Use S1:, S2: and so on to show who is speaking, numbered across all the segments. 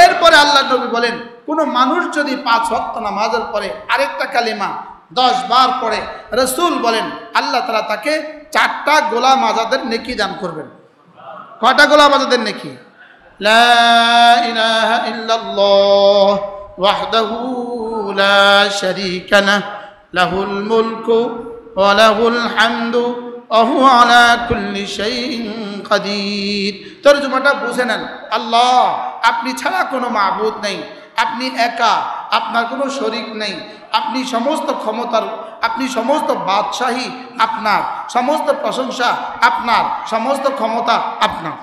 S1: এরপরে আল্লাহ নবী বলেন, কোন মানুষ যদি 5 ওয়াক্ত নামাজের পরে আরেকটা কালিমা 10 বার পড়ে, রাসূল বলেন আল্লাহ তাআলা তাকে 4টা গোলাম আজাদের নেকি দান করবেন। কয়টা গোলাম আজাদের নেকি? লা ইলাহা ইল্লাল্লাহ ওয়াহদাহু লা শারীকা লাহু লাহুল মুলকু ওয়া লাহুল হামদু ওয়া হুয়া আলা কুল্লি শাইইন কাদির। তরজমাটা বুঝে নেন, আল্লাহ আপনি ছাড়া কোনো মাবুদ নেই, আপনি একা, আপনার কোনো শরীক নেই, আপনি সমস্ত ক্ষমতার, আপনি সমস্ত বাদশাহী আপনার, সমস্ত প্রশংসা আপনার, সমস্ত ক্ষমতা আপনার।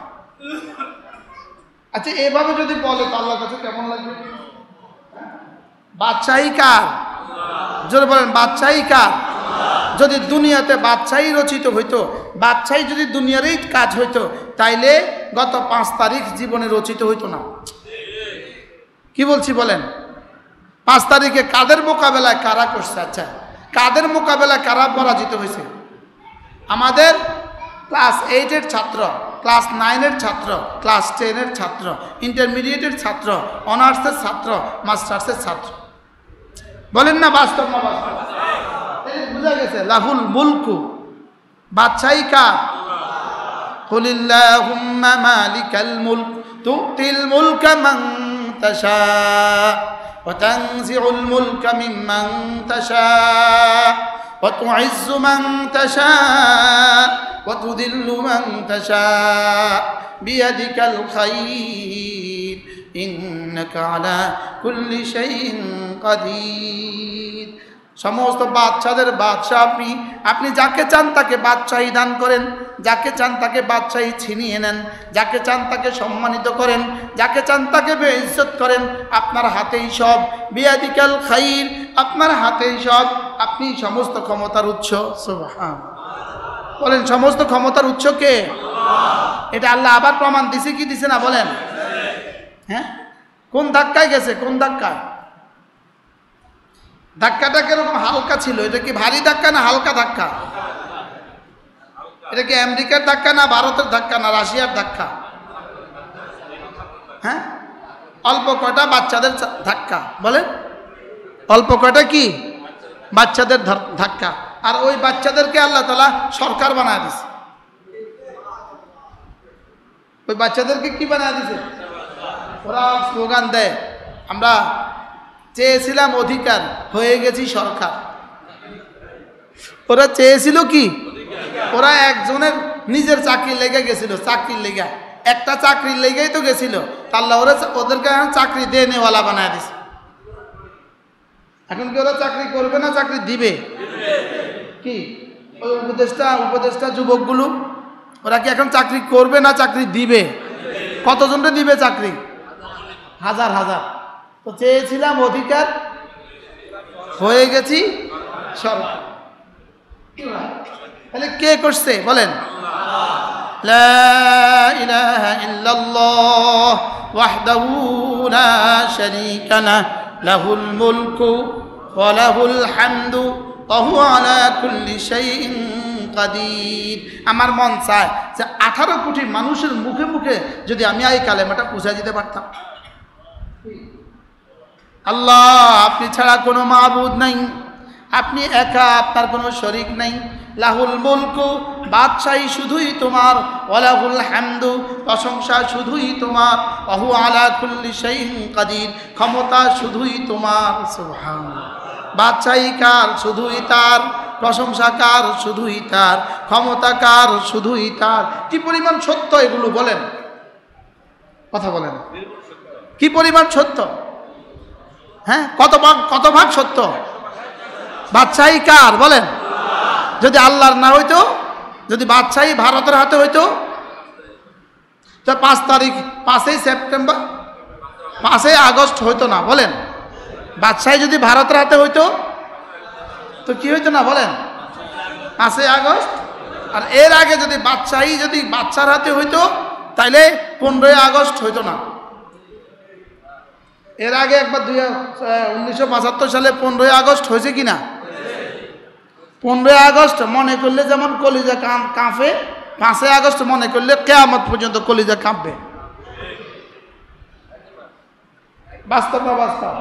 S1: আচ্ছা, এভাবে যদি বলে তো আল্লাহর কাছে কেমন লাগবে? বাদশাহী কার? জোরে বলেন, বাদশাহী কার? যদি দুনিয়াতে বাদশাহী রচিত হইতো, বাদশাহী যদি দুনিয়ারই কাজ হইতো, তাইলে গত 5 তারিখ জীবনে রচিত হইতো না। কি বলছি বলেন? 5 তারিখে কাদের মোকাবেলায় কারা করছে? আচ্ছা, কাদের মোকাবেলায় কারা পরাজিত হয়েছে? আমাদের ক্লাস 8-এর ছাত্র, ক্লাস 9-এর ছাত্র, ক্লাস 10-এর ছাত্র, ইন্টারমিডিয়েটের ছাত্র, অনার্সের ছাত্র, মাস্টার্সের ছাত্র। বলেন না বাস্তব না বাস্তব? বুঝা গেছে, লাহুল মুলকু, বাদশাহী কার? কুলিল্লাহুম্মা মালিকাল মুলক তুতিল মুলকা মান তাশা ওয়া তানজিউল মুলকা মিম্মান তাশা ওয়া তুইজ্জু মান তাশা ওয়া তুযিল্লু মান তাশা বিয়াদিকাল খায়র ইন্নাকা আলা কুল্লি শাইইন কাদির। সমস্ত বাদশাদের বাদশাহ আপনি, আপনি যাকে চান তাকে বাদশাহী দান করেন, যাকে চান তাকে বাদশাহী ছিনিয়ে নেন, যাকে চান তাকে সম্মানিত করেন, যাকে চান তাকে বেইজ্জত করেন। আপনার হাতেই সব, বিয়াদিকাল খাইর, আপনার হাতেই সব, আপনি সমস্ত ক্ষমতার উৎস। সুবহান, বলেন সমস্ত ক্ষমতার উৎস কে? এটা আল্লাহ আবার প্রমাণ দিছে কি দিছে না বলেন? হ্যাঁ, কোন ধাক্কায় গেছে? কোন ধাক্কায়? ধাক্কাটা কিরকম হালকা ছিল? এটা কি ভারী ধাক্কা না হালকা ধাক্কা? এটা কি আমেরিকার ধাক্কা না ভারতের ধাক্কা না রাশিয়ার ধাক্কা? হ্যাঁ, অল্প কয়টা বাচ্চাদের ধাক্কা, বলেন অল্প কয়টা কি বাচ্চাদের ধাক্কা। আর ওই বাচ্চাদেরকে আল্লাহ তাআলা সরকার বানায় দিছে। ওই বাচ্চাদেরকে কি বানায় দিছে? ওরা স্লোগান দেয়, আমরা চেয়েছিলাম অধিকার, হয়ে গেছি সরকার। ওরা চেয়েছিল কি? ওরা একজনের নিজের চাকরির লেগে গেছিল, চাকরির লেগে, একটা চাকরির লেগেই তো গেছিল। আল্লাহ ওদেরকে চাকরি দিয়ে নেওয়ালা বানায় দিছে। এখন কি ওরা চাকরি করবে না চাকরি দিবে? কি ওই উপদেষ্টা যুবকগুলো, ওরা কি এখন চাকরি করবে না চাকরি দিবে? কতজনকে দিবে চাকরি? হাজার হাজার। তো চেয়েছিলাম অধিকার, হয়ে গেছি সরকার। তাহলে কে করছে বলেন? লা ইলাহা ইল্লাল্লাহ ওয়াহদাহু লা শারীকা লাহু লাহুল মুলকু ওয়া লাহুল হামদু ওয়া হুয়া আলা কুল্লি শাইইন কাদির। আমার মন চায় যে 18 কোটি মানুষের মুখে মুখে যদি আমি এই কালেমাটা পৌঁছে দিতে পারতাম। আল্লাহ আপনি ছাড়া কোনো মাবুদ নাই, আপনি একা, আপনার কোনো শরীক নাই। লাহুল মুলকু, বাদশাহী শুধুই তোমার, ওয়ালাহুল হামদু, প্রশংসা শুধুই তোমার, ওয়া হুয়া আলা কুল্লি শাইইন কাদির, ক্ষমতা শুধুই তোমার। সুবহানাল্লাহ। বাদশাহী কার? শুধুই তার। প্রশংসা কার? শুধুই তার। ক্ষমতা কার? শুধুই তার। কি পরিমাণ সত্য এগুলো বলেন, কথা বলেন, কি পরিমাণ সত্য? হ্যাঁ, কত ভাগ সত্য? বাদশাহী কার বলেন? যদি আল্লাহর না হইতো, যদি বাদশাহী ভারতের হাতে হইতো, তো 5 তারিখ, 5ই সেপ্টেম্বর, 5ই আগস্ট হইতো না বলেন? বাদশাহী যদি ভারতের হাতে হইতো তো কি হইতো না বলেন? 5ই আগস্ট। আর এর আগে যদি বাদশাহী যদি বাচ্চার হাতে হইতো তাইলে 15ই আগস্ট হইতো না। এর আগে একবার 1975 সালে 15ই আগস্ট হয়েছে কিনা? 15ই আগস্ট মনে করলে যেমন কলিজা কাঁপে, 5ই আগস্ট মনে করলে কিয়ামত পর্যন্ত কলিজা কাঁপবে। বাস্তব না বাস্তব?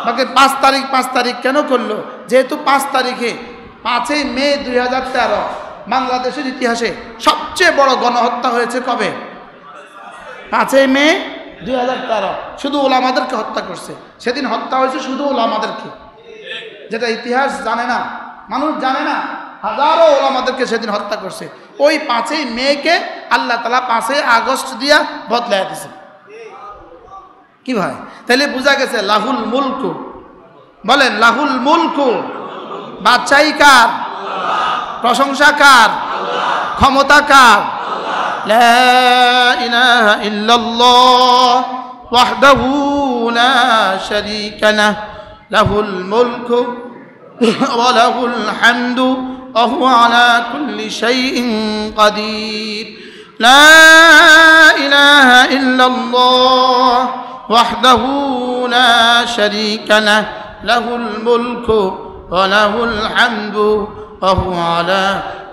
S1: বাকি 5 তারিখ কেন করলো? যেহেতু 5 তারিখে 5ই মে 2013 বাংলাদেশের ইতিহাসে সবচেয়ে বড় গণহত্যা হয়েছে। কবে? 5ই মে 2013। শুধু ওলামাদেরকে হত্যা করছে। সেদিন হত্যা হয়েছে শুধু ওলামাদেরকে, যেটা ইতিহাস জানে না, মানুষ জানে না। হাজারো ওলামাদেরকে সেদিন হত্যা করছে। ওই 5ই মেকে আল্লাহ তাআলা 5ই আগস্ট দিয়া বদলায় দিয়েছে। কি ভাই? তাহলে বোঝা গেছে লাহুল মুলকু, বলেন লাহুল মুলকু, বাদশাহী কার? প্রশংসা কার? ক্ষমতা কার? লা ইলাহা ইল্লাল্লাহ ওয়াহদাহু লা শারীকা লাহ লাহুল মুলকু ওয়া লাহুল হামদু ওয়া হুয়া আলা কুল্লি শাইইন কাদির। লা ইলাহা ইল্লাল্লাহ ওয়াহদাহু লা শারীকা লাহ লাহুল মুলকু ওয়া লাহুল হামদু ওয়া হুয়া আলা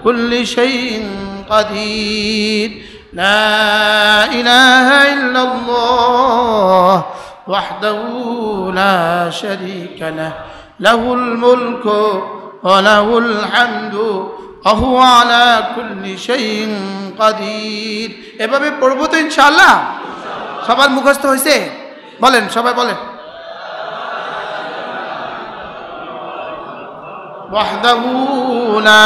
S1: কুল্লি শাইইন কাদির। লা ইলাহা ইল্লাল্লাহ ওয়াহদাহু লা শারীকা লাহ লাহুল মুলকু ওয়া লাহুল হামদু ওয়া হুয়া আলা কুল্লি শাইইন কাদির। এভাবে পড়ব তো ইনশাআল্লাহ। সবার মুখস্থ হয়েছে? বলেন, সবাই বলেন। ওয়াহদাহু লা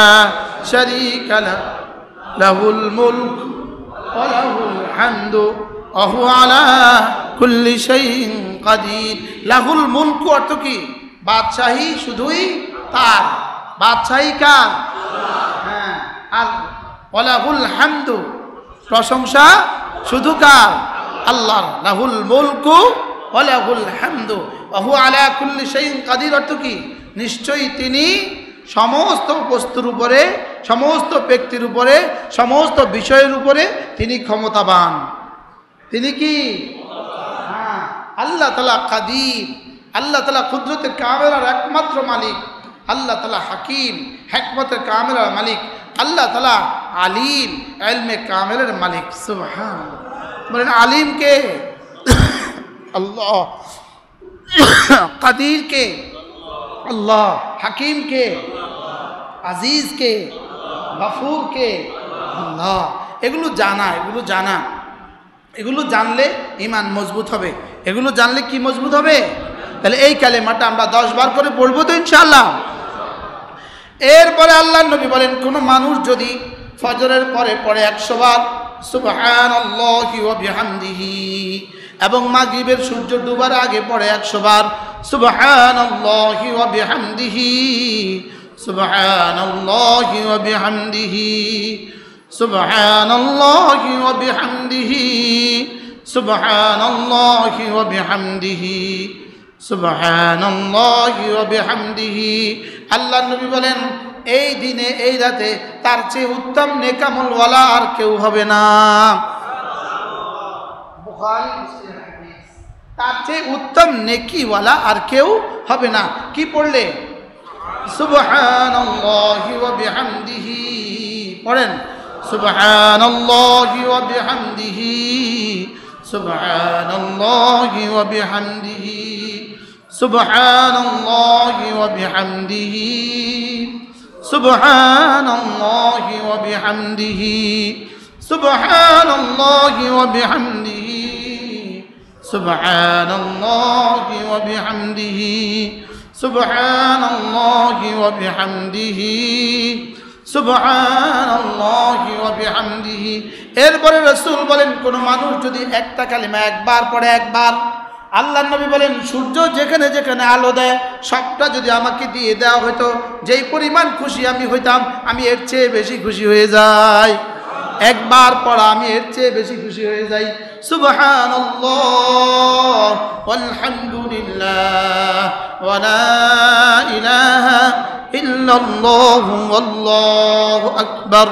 S1: শারীকা লাহ লাহুল মুলক ওয়া লাহুল হামদু ওয়া হুয়া আলা কুল্লি শাইইন কাদির। লাহুল মুলক অর্থ কি? বাদশাহী শুধুই তার। বাদশাহী কার? হ্যাঁ। আর ওয়া লাহুল হামদু, প্রশংসা শুধু কার? আল্লাহর। লাহুল মুলকু ওয়া লাহুল হামদু ওয়া হুয়া আলা কুল্লি শাইইন কাদির অর্থ কি? নিশ্চয়ই তিনি সমস্ত বস্তুর উপরে, সমস্ত ব্যক্তির উপরে, সমস্ত বিষয়ের উপরে তিনি ক্ষমতাবান। তিনি কি? হ্যাঁ, আল্লাহ তাআলা কাদির। আল্লাহ তাআলা কুদরতের কামেলার একমাত্র মালিক। আল্লাহ তাআলা হাকিম, হিকমতের কামেলার মালিক। আল্লাহ তাআলা আলিম, ইলমে কামেলের মালিক। সুবহানাল্লাহ। বলেন আলিম কে? আল্লাহ। কাদির কে? আল্লাহ। হাকিম কে? আজিজ কে? গফুর কে? আল্লাহ। এগুলো জানা, এগুলো জানা, এগুলো জানলে ঈমান মজবুত হবে। এগুলো জানলে কি মজবুত হবে? তাহলে এই কালেমাটা আমরা 10 বার করে পড়বো তো ইনশাআল্লাহ। এরপরে আল্লাহর নবী বলেন, কোন মানুষ যদি ফজরের পরে পড়ে 100 বার সুবহানাল্লাহি ওয়া বিহামদিহি, এবং মাগরিবের সূর্য ডুবার আগে পড়ে 100 বার সুবহানাল্লাহি ওয়া বিহামদিহি, সুবহানাল্লাহি ওয়া বিহামদিহি, সুবহানাল্লাহি ওয়া বিহামদিহি, সুবহানাল্লাহি ওয়া বিহামদিহি, সুবহানাল্লাহি ওয়া বিহামদিহি। আল্লাহর নবী বলেন, এই দিনে এই রাতে তার চেয়ে উত্তম নেকামলওয়ালা আর কেউ হবে না। বুখারী মুসলিম হাদিস। তার চেয়ে উত্তম নেকিওয়ালা আর কেউ হবে না। কি পড়লে? সুবহানাল্লাহি ওয়া বিহামদিহি। পড়েন সুবহানাল্লাহি ওয়া বিহামদিহি, সুবহানাল্লাহি ওয়া বিহামদিহি, সুবহানাল্লাহি ওয়া বিহামদিহি, সুবহানাল্লাহি ওয়া বিহামদিহি, সুবহানাল্লাহি ওয়া বিহামদিহি, সুবহানাল্লাহি ওয়া বিহামদিহি, সুবহানাল্লাহি ওয়া বিহামদিহি, সুবহানাল্লাহি ওয়া বিহামদিহি। এরপরে রাসূল বলেন, কোন মানুষ যদি একটা কালিমা একবার পড়ে, একবার, আল্লাহর নবী বলেন সূর্য যেখানে যেখানে আলো দেয় সবটা যদি আমাকে দিয়ে দেওয়া হতো, যেই পরিমাণ খুশি আমি হইতাম, আমি এর চেয়ে বেশি খুশি হয়ে যাই। একবার পড়া আমি এর চেয়ে বেশি খুশি হয়ে যাই। সুবহানাল্লাহ ওয়ালহামদুলিল্লাহ ওয়া লা ইলাহা ইল্লাল্লাহু ওয়াল্লাহু আকবার।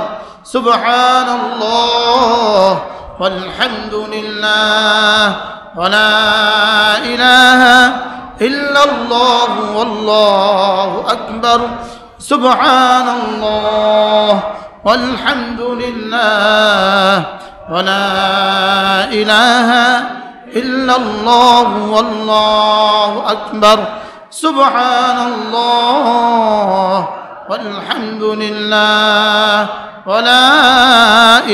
S1: সুবহানাল্লাহ ওয়ালহামদুলিল্লাহ ওয়া লা ইলাহা ইল্লাল্লাহু ওয়াল্লাহু আকবার। সুবহানাল্লাহ والحمد لله ولا إله ইল্লাল্লাহু আল্লাহু আকবার সুবহানাল্লাহ ওয়ালহামদুলিল্লাহ ওয়া লা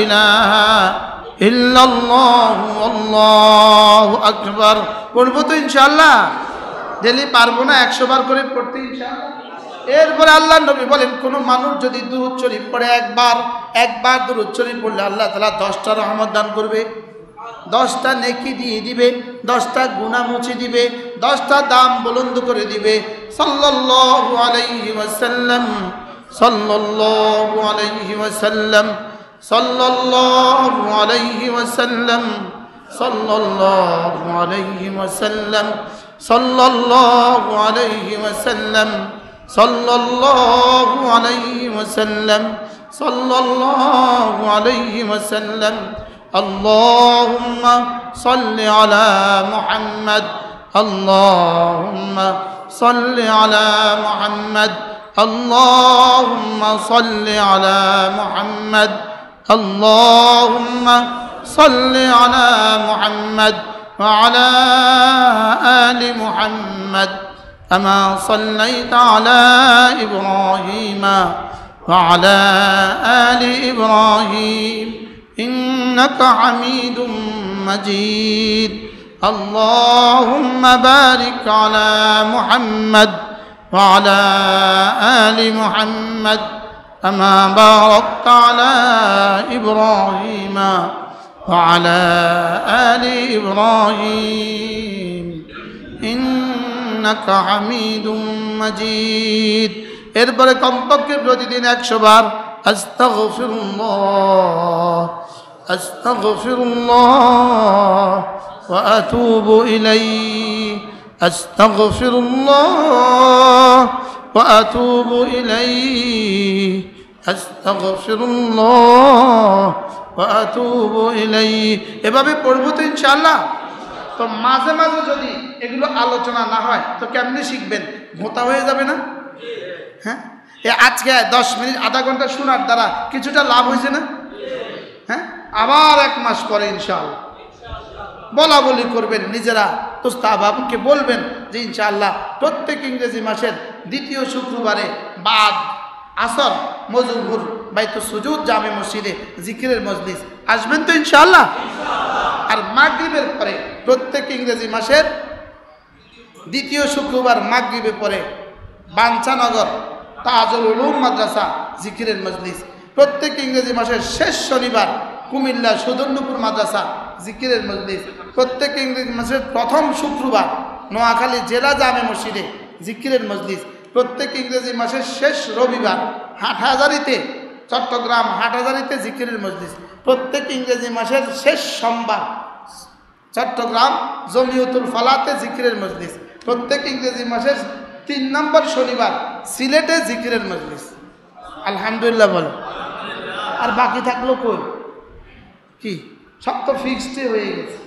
S1: ইলাহা ইল্লাল্লাহু আল্লাহু আকবার। পড়বো তো ইনশাআল্লাহ? ডেলি পারবো না 100 বার করে পড়তে ইনশাআল্লাহ। এরপরে আল্লাহ নবী বলেন, কোনো মানুষ যদি দুরূদ শরীফ পড়ে একবার দুরূদ শরীফ পড়লে আল্লাহ তাআলা 10টা রহমত দান করবে, 10টা নেকি দিয়ে দিবে, 10টা গুনাহ মুছে দিবে, 10টা দাম বুলন্দ করে দিবে। সাল্লাল্লাহু আলাইহি ওয়াসাল্লাম, সাল্লাল্লাহু আলাইহি ওয়াসাল্লাম, সাল্লাল্লাহু আলাইহি ওয়াসাল্লাম, সাল্লাল্লাহু আলাইহি ওয়াসাল্লাম, সাল্লাল্লাহু আলাইহি ওয়াসাল্লাম, সাল্লাল্লাহু আলাইহি ওয়াসাল্লাম, সাল্লাল্লাহু আলাইহি ওয়াসাল্লাম। আল্লাহুম্মা সাল্লি আলা মুহাম্মাদ, আল্লাহুম্মা সাল্লি আলা মুহাম্মাদ, আল্লাহুম্মা সাল্লি আলা মুহাম্মাদ, আল্লাহুম্মা সাল্লি আলা মুহাম্মাদ ওয়া আলা আলি মুহাম্মাদ কামা সাল্লাইতা আলা ইব্রাহিমা ওয়া আলা আলি ইব্রাহিম ইন্নাকা হামিদুম মাজিদ। আল্লাহুম্মা বারিক আলা মুহাম্মাদ ওয়া আলা আলি মুহাম্মাদ কামা বারাকতা আলা ইব্রাহিমা ওয়া আলা আলি ইব্রাহিম ইন্নাকা হামিদুম মাজিদ। এরপরে কমপক্ষে প্রতিদিন 100 বার আস্তাগফিরুল্লাহ, আস্তাগফিরুল্লাহ ওয়া আতুবু ইলাইহি, আস্তাগফিরুল্লাহ ওয়া আতুবু ইলাইহি, আস্তাগফিরুল্লাহ ওয়া আতুবু ইলাইহি। এভাবে পড়বো তো ইনশাআল্লাহ। তো মাঝে মাঝে যদি এগুলো আলোচনা না হয় তো কেমনে শিখবেন? ভোতা হয়ে যাবে না? হ্যাঁ, আজকে 10 মিনিট আধা ঘন্টা শোনার দ্বারা কিছুটা লাভ হয়েছে না? হ্যাঁ, আবার 1 মাস পরে ইনশাআল্লাহ বলা বলি করবেন, নিজেরা উস্তাদকে বলবেন যে ইনশাআল্লাহ প্রত্যেক ইংরেজি মাসের 2য় শুক্রবারে বাদ আসর মজুবুর বাইতুস সুজুদ জামে মসজিদে জিকিরের মজলিস আসবেন তো ইনশাআল্লাহ। আর মাগরিবের পরে প্রত্যেক ইংরেজি মাসের 2য় শুক্রবার মাগরিবে পরে বাঞ্ছানগর তাজুল উলুম মাদ্রাসা জিকিরের মজলিস, প্রত্যেক ইংরেজি মাসের শেষ শনিবার কুমিল্লা সুদর্ণপুর মাদ্রাসা জিকিরের মজলিস, প্রত্যেক ইংরেজি মাসের প্রথম শুক্রবার নোয়াখালী জেলা জামে মসজিদে জিকিরের মজলিস, প্রত্যেক ইংরেজি মাসের শেষ রবিবার হাটহাজারীতে চট্টগ্রাম হাটহাজারীতে জিকিরের মজলিস, প্রত্যেক ইংরেজি মাসের শেষ সোমবার চট্টগ্রাম জমিয়তুল ফালাতে জিকিরের মজলিস, প্রত্যেক ইংরেজি মাসের 3 নম্বর শনিবার সিলেটে জিকিরের মজলিস। আলহামদুলিল্লাহ বলো। আর বাকি থাকলো কই? কি সব তো ফিক্সড হয়ে গেছে।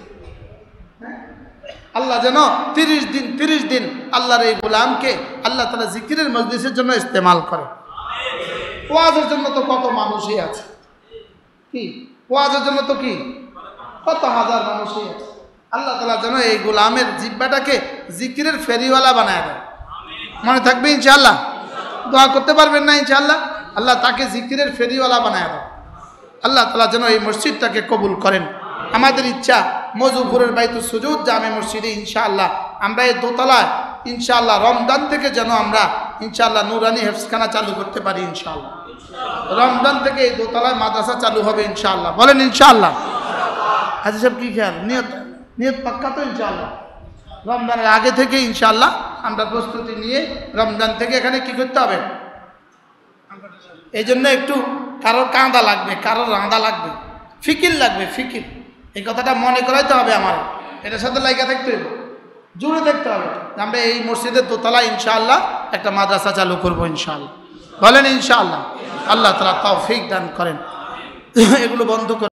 S1: আল্লাহ যেন 30 দিন আল্লাহর এই গোলামকে আল্লাহ তাআলা জিকিরের মজলিসের জন্য ইস্তেমাল করে। ওয়াজের জন্য তো কত মানুষই আছে, কি ওয়াজের জন্য তো কি কত হাজার মানুষই আছে। আল্লাহ তাআলা যেন এই গোলামের জিহ্বাটাকে জিকিরের ফেরিওয়ালা বানায় দেয়। মনে থাকবে ইনশাআল্লাহ? দোয়া করতে পারবেন না ইনশাআল্লাহ? আল্লাহ তাকে জিকিরের ফেরিওয়ালা বানায় দেয়। আল্লাহ তাআলা যেন এই মসজিদটাকে কবুল করেন। আমাদের ইচ্ছা মজুবুরের বাইতুস সুজুদ জামে মসজিদে ইনশাআল্লাহ আমরা এই দোতলায় ইনশাআল্লাহ রমজান থেকে যেন আমরা ইনশাআল্লাহ নুরানি হেফজখানা চালু করতে পারি ইনশাআল্লাহ। রমজান থেকে এই দোতলায় মাদ্রাসা চালু হবে ইনশাআল্লাহ। বলেন ইনশাআল্লাহ। হাজী সাহেব কি খেয়াল? নিয়ত পাক্কা তো ইনশাআল্লাহ? রমজানের আগে থেকে ইনশাআল্লাহ আমরা প্রস্তুতি নিয়ে রমজান থেকে এখানে কি করতে হবে? এই জন্য একটু কারোর কাঁদা লাগবে, কারোর রাঁদা লাগবে, ফিকির লাগবে, ফিকির। এই কথাটা মনে করাইতে হবে আমার, এটার সাথে লাইগা থাকতে হবে, জুড়ে থাকতে হবে। আমরা এই মসজিদের দোতলা ইনশাআল্লাহ একটা মাদ্রাসা চালু করবো ইনশাআল্লাহ। বলেন ইনশাআল্লাহ। আল্লাহ তাআলা তৌফিক দান করেন। এগুলো বন্ধ করে